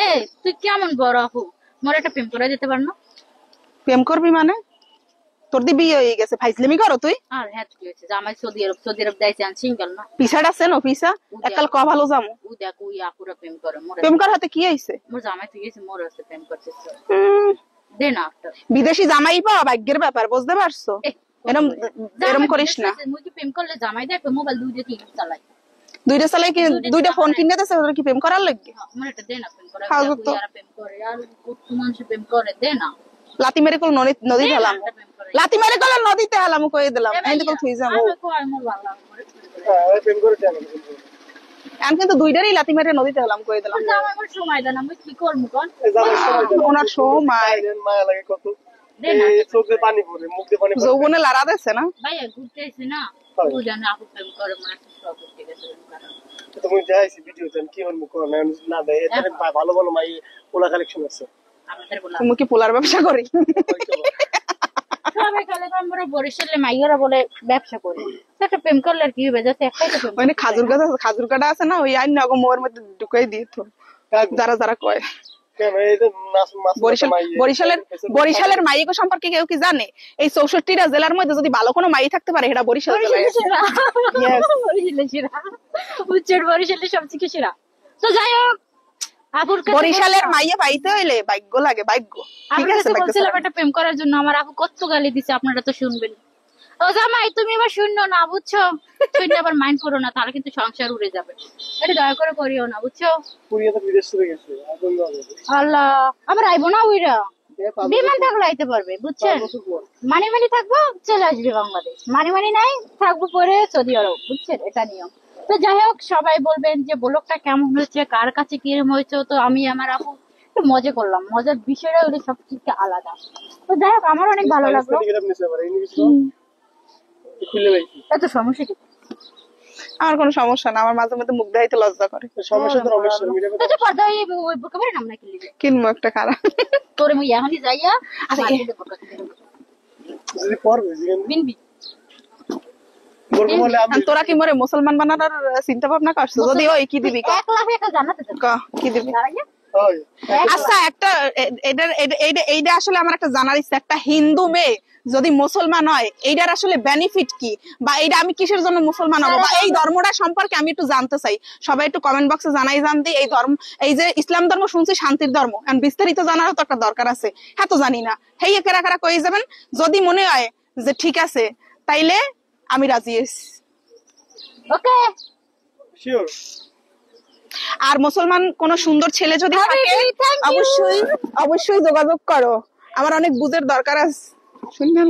এই তুই কেমন বড় আপু, মোর একটা প্রেম করে দিতে পার না? প্রেম করবি মানে? তোর দি বিয়ে হয়ে গেছে, ফাইজলামি করো তুই? আর হ্যাঁ কি হয়েছে, জামাই সৌদি আরব যাইছে, আমি সিঙ্গেল না। পিছাড় আছে না পিছা, এককাল ক ভালো যামু। ও দেখ ওই আপুরা প্রেম করে, মোর প্রেম কর হাতে কি হইছে? মোর জামাই তুই গেছে, মোর আছে প্রেম করতেছে। দে না একটা বিদেশি জামাই পাওয়া ভাগ্যের ব্যাপার, বুঝতে পারছো? এরম এরম করিস না। মুই কি প্রেম করলে জামাই দেখো মোবাইল দুইটা কি চালাই, দুইটা চালাই কি দুইটা ফোন কিনে দেছে, ওদের কি প্রেম করার লাগবে? মোর এটা দে না, প্রেম করে আর প্রেম করে আর কত মানুষ প্রেম করে, দে না। লাতি মেরে কল নদী ঢালাম, লাতি মেরে কল নদীতে হালাম কই দিলাম, এই তো থুই যাম। আমি কই মোর ভালো লাগে প্রেম করে কেন? আমি কিন্তু দুইটারই লাতি মেরে নদীতে হালাম কই দিলাম। জামাই মোর সময় দেন, আমি কি করব কোন? ওনার সময় মায়া লাগে কত, চোখে পানি পড়ে, মুখে পানি পড়ে, যৌবনে লাড়া দেছে না ভাইয়া ঘুরতে আইছে না, ও জানে আপু প্রেম করে, মানে সব ঠিক আছে। তুমি যাইছি ভিডিও দেন কি হল মুখ না দেয়, এখানে ভালো ভালো মাই পোলা কালেকশন আছে। আমাদের বলা তুমি কি পোলার ব্যবসা করি? সবাই খালে আমরা বরিশালে মাইয়ারা বলে ব্যবসা করি, একটা প্রেম করলে আর কি হবে, যাতে একটাই তো প্রেম। মানে খাজুর কাটা আছে না, ওই আইন নগো মোর মধ্যে ঢুকাই দিত যারা যারা কয়। কেন এই যে বরিশালের মাইকো সম্পর্কে কেউ কি জানে? এই 64টা জেলার মধ্যে যদি ভালো কোনো মাই থাকতে পারে এটা বরিশাল জেলায়। বরিশালের সবচেয়ে সেরা। তো যাই হোক, আপুর কাছে বরিশালের মাইয়া পাইতে হইলে ভাগ্য লাগে, ভাগ্য। ঠিক আছে, বলছিলাম একটা প্রেম করার জন্য, আমার আপু কত গালি দিছে, আপনারা তো শুনবেন। ও জামাই তুমি এবার শুনো না, বুঝছো? শুনে আবার মাইন্ড করো না, তাহলে কিন্তু সংসার উড়ে যাবে, এটা দয়া করে করিও না, বুঝছো? পুরিয়া তো বিদেশ চলে গেছে, আল্লাহ আবার আইবো না, ওইরা বিমান থাকলে আইতে পারবে, বুঝছেন? মানি থাকবো, চলে আসবে বাংলাদেশ, মানি নাই থাকবো পরে সৌদি আরব, বুঝছেন? এটা নিয়ম। তো যাই হোক, সবাই বলবেন যে ব্লগটা কেমন হয়েছে, কার কাছে কিরম হয়েছে। তো আমি আমার আপু একটু মজা করলাম, মজার বিষয়টা হলে সব কিছু আলাদা। তো যাই হোক, আমার অনেক ভালো লাগলো। এত সমস্যা কি? আমার কোনো সমস্যা না, আমার মাঝে মধ্যে মুখ দেখাইতে লজ্জা করে। সমস্যা তো অবশ্যই মিলে তো পর্দা ওই বুকে নাম না কিনবো একটা খারাপ তোরে মুই এখনই যাইয়া যদি পড়বে বিনবি। তোরা কি মরে মুসলমান বানানোর চিন্তা ভাবনা করছো? যদি ওই কি দিবি 1 লাখ টাকা জান্নাতে কি দিবি? আচ্ছা, একটা এইটা আসলে আমার একটা জানার ইচ্ছা, একটা হিন্দু মেয়ে যদি মুসলমান হয় এইটার আসলে বেনিফিট কি, বা এইটা আমি কিসের জন্য মুসলমান হবো, বা এই ধর্মটা সম্পর্কে আমি একটু জানতে চাই। সবাই একটু কমেন্ট বক্সে জানাই জানতি। এই ধর্ম, এই যে ইসলাম ধর্ম শুনছি শান্তির ধর্ম, কারণ বিস্তারিত জানারও তো একটা দরকার আছে। হ্যাঁ, তো জানি না, হেই কারা কারা কয়ে যাবেন। যদি মনে হয় যে ঠিক আছে তাইলে আমি রাজি আছি। ওকে, শিওর। আর মুসলমান কোন সুন্দর ছেলে যদি থাকে অবশ্যই যোগাযোগ করো, আমার অনেক বুঝের দরকার আছে। শুনলে